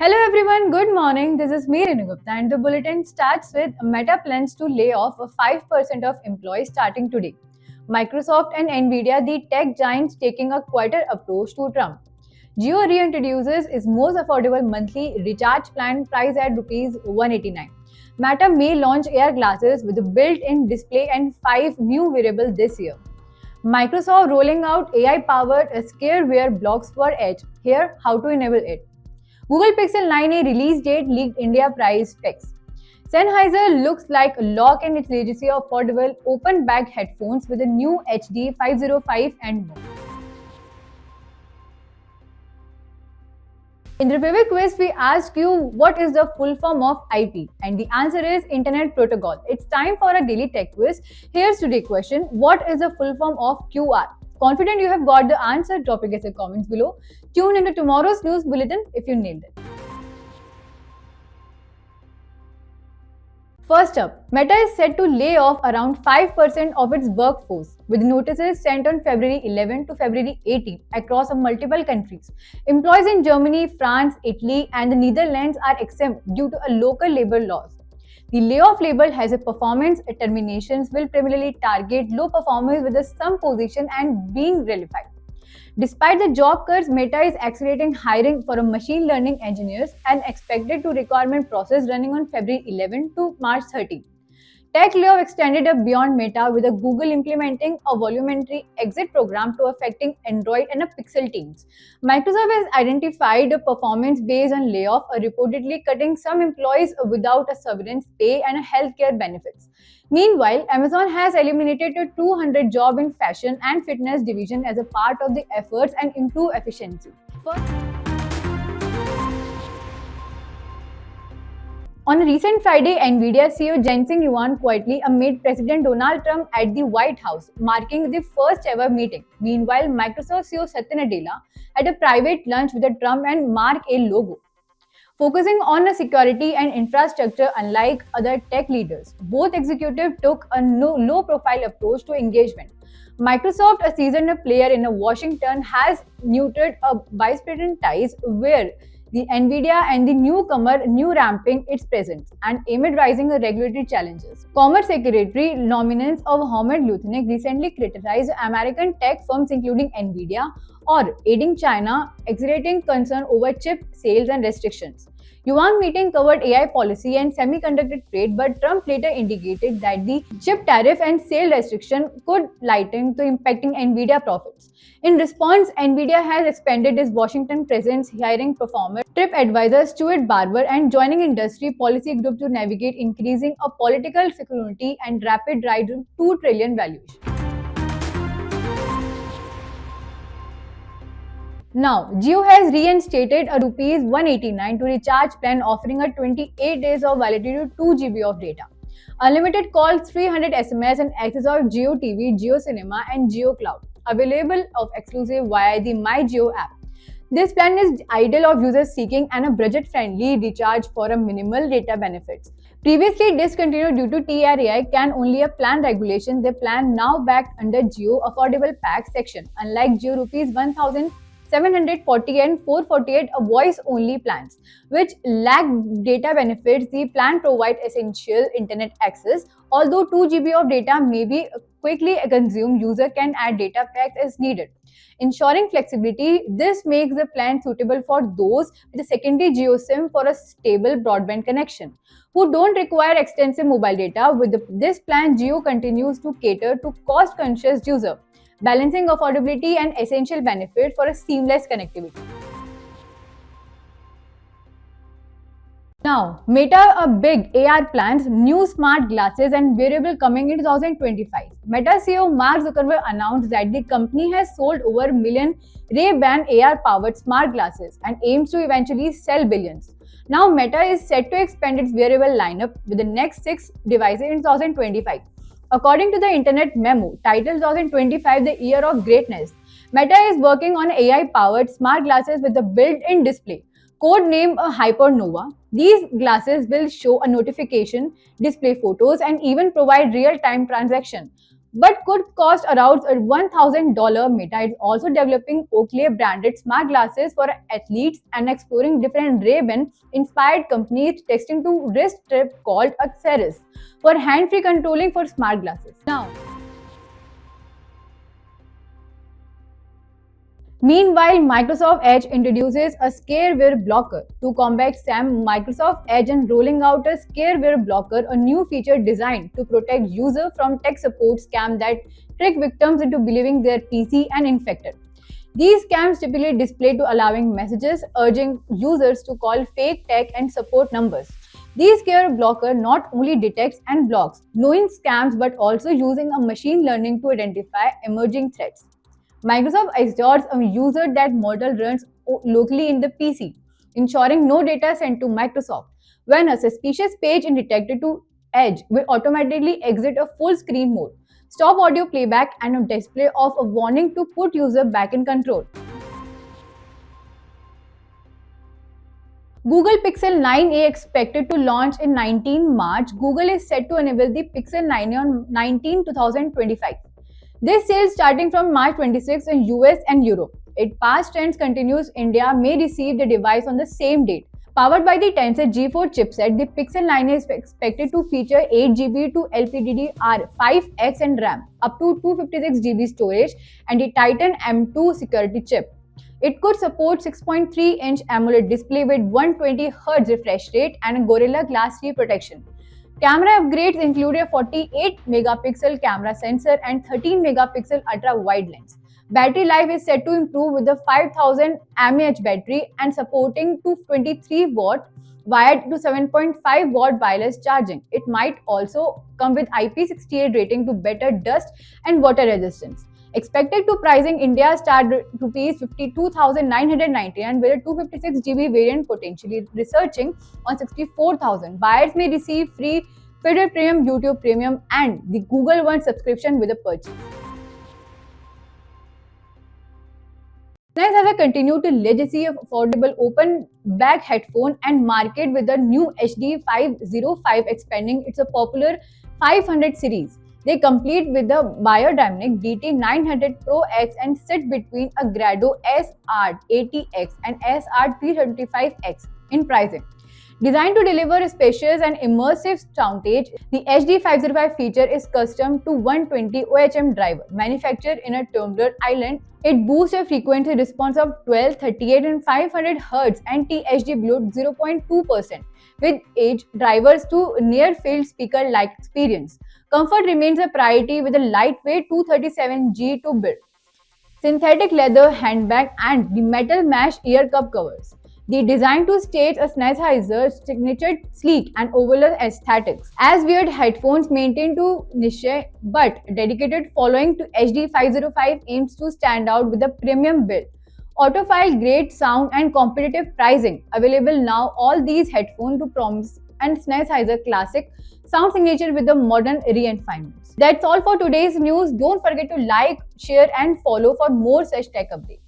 Hello everyone, good morning. This is me Renugupta and the bulletin starts with Meta plans to lay off 5% of employees starting today. Microsoft and Nvidia, the tech giants, taking a quieter approach to Trump. Jio reintroduces its most affordable monthly recharge plan priced at Rs 189. Meta may launch AR glasses with a built-in display and 5 new wearables this year. Microsoft rolling out AI-powered scareware blocks for Edge. Here, how to enable it. Google Pixel 9a release date leaked India price specs. Sennheiser looks like a lock in its legacy of affordable open back headphones with a new HD 505 and more. In the previous quiz, we asked you what is the full form of IP, and the answer is Internet Protocol. It's time for a daily tech quiz. Here's today's question: what is the full form of QR? Confident you have got the answer? Drop your comments below. Tune into tomorrow's news bulletin if you nailed it. First up, Meta is set to lay off around 5% of its workforce, with notices sent on February 11 to February 18 across multiple countries. Employees in Germany, France, Italy, and the Netherlands are exempt due to a local labor laws. The layoff label has a performance terminations will primarily target low performers with some position and being relified. Despite the job cuts, Meta is accelerating hiring for machine learning engineers and expected to requirement process running on February 11 to March 13. Tech layoff extended beyond Meta with Google implementing a voluntary exit program to affecting Android and Pixel teams. Microsoft has identified a performance based on layoff, reportedly cutting some employees without a severance pay and healthcare benefits. Meanwhile, Amazon has eliminated 200 jobs in fashion and fitness division as a part of the efforts and improve efficiency. On a recent Friday, Nvidia CEO Jensen Huang quietly met President Donald Trump at the White House, marking the first ever meeting. Meanwhile, Microsoft CEO Satya Nadella had a private lunch with Trump and Mark a logo. Focusing on security and infrastructure, unlike other tech leaders, both executives took a low-profile approach to engagement. Microsoft, a seasoned player in Washington, has neutered a bipartisan ties where the Nvidia and the newcomer new ramping its presence and amid rising regulatory challenges. Commerce Secretary nominance of Hamid Lutnick recently criticized American tech firms including Nvidia or aiding China, exerting concern over chip sales and restrictions. Yuan meeting covered AI policy and semiconductor trade, but Trump later indicated that the chip tariff and sale restriction could lighten to impacting Nvidia profits. In response, Nvidia has expanded its Washington presence, hiring performer TripAdvisor Stuart Barber and joining industry policy group to navigate increasing a political security and rapid rise to $2 trillion valuation. Now, Jio has reinstated a Rs 189 to recharge plan offering a 28 days of validity to 2 GB of data. Unlimited calls, 300 SMS and access of Jio TV, Jio Cinema and Jio Cloud. Available of exclusive via the My Jio app. This plan is ideal of users seeking a budget-friendly recharge for a minimal data benefits. Previously discontinued due to TRAI can only a plan regulation. The plan now backed under Jio Affordable Pack section. Unlike Jio Rs 1,740 and 448 voice-only plans, which lack data benefits, the plan provides essential internet access. Although 2 GB of data may be quickly consumed, user can add data packs as needed. Ensuring flexibility, this makes the plan suitable for those with a secondary Jio SIM for a stable broadband connection, who don't require extensive mobile data. With this plan, Jio continues to cater to cost-conscious user, balancing affordability and essential benefit for a seamless connectivity. Now, Meta a big AR plans, new smart glasses and wearable coming in 2025. Meta CEO Mark Zuckerberg announced that the company has sold over a million Ray-Ban AR-powered smart glasses and aims to eventually sell billions. Now, Meta is set to expand its wearable lineup with the next 6 devices in 2025. According to the Internet Memo, titled 2025 The Year of Greatness, Meta is working on AI-powered smart glasses with a built-in display, codenamed Hypernova. These glasses will show a notification, display photos, and even provide real-time transaction. but could cost around $1,000. Meta is also developing Oakley branded smart glasses for athletes and exploring different Ray-Ban inspired companies testing to wrist strip called Axeris for hand-free controlling for smart glasses. Meanwhile, Microsoft Edge introduces a scareware blocker. To combat scam, Microsoft Edge is rolling out a scareware blocker, a new feature designed to protect users from tech support scams that trick victims into believing their PC and infected. These scams typically display to allowing messages urging users to call fake tech and support numbers. These scare blocker not only detects and blocks knowing scams but also using a machine learning to identify emerging threats. Microsoft assures a user that model runs locally in the PC, ensuring no data sent to Microsoft. When a suspicious page is detected to Edge will automatically exit a full screen mode, stop audio playback and a display of a warning to put user back in control. Google Pixel 9a expected to launch in 19 March. Google is set to unveil the Pixel 9a on 19 2025. This sale starting from March 26 in US and Europe. Its past trends continues. India may receive the device on the same date. Powered by the Tensor G4 chipset, the Pixel 9 is expected to feature 8GB to LPDDR5X and RAM, up to 256GB storage, and the Titan M2 security chip. It could support 6.3-inch AMOLED display with 120Hz refresh rate and Gorilla Glass 3 protection. Camera upgrades include a 48-megapixel camera sensor and 13-megapixel ultra-wide lens. Battery life is set to improve with the 5000 mAh battery and supporting 223-watt wired to 7.5-watt wireless charging. It might also come with IP68 rating to better dust and water resistance. Expected to pricing India start rupees 52,999 with a 256GB variant potentially researching on 64,000. Buyers may receive free Federal Premium, YouTube Premium and the Google One subscription with a purchase. Sennheiser continued to legacy of affordable open back headphone and market with the new HD505 expanding its popular 500 series. They complete with the biodynamic BT900 Pro X and sit between a Grado SR80X and SR325X in pricing. Designed to deliver spacious and immersive soundage, the HD505 feature is custom to 120 OHM driver, manufactured in a Tumbler Island. It boosts a frequency response of 12, 38 and 500 Hz and THD below 0.2%, with edge drivers to near-field speaker-like experience. Comfort remains a priority with a lightweight 237G to build, synthetic leather handbag and the metal mesh ear cup covers. The design to stage a Sennheiser's signature sleek and oval aesthetics. As weird headphones maintain to niche but dedicated following to HD505 aims to stand out with a premium build. Audiophile great sound and competitive pricing. Available now, all these headphones to promise and Sennheiser classic sound signature with the modern refinements. That's all for today's news. Don't forget to like, share and follow for more such tech updates.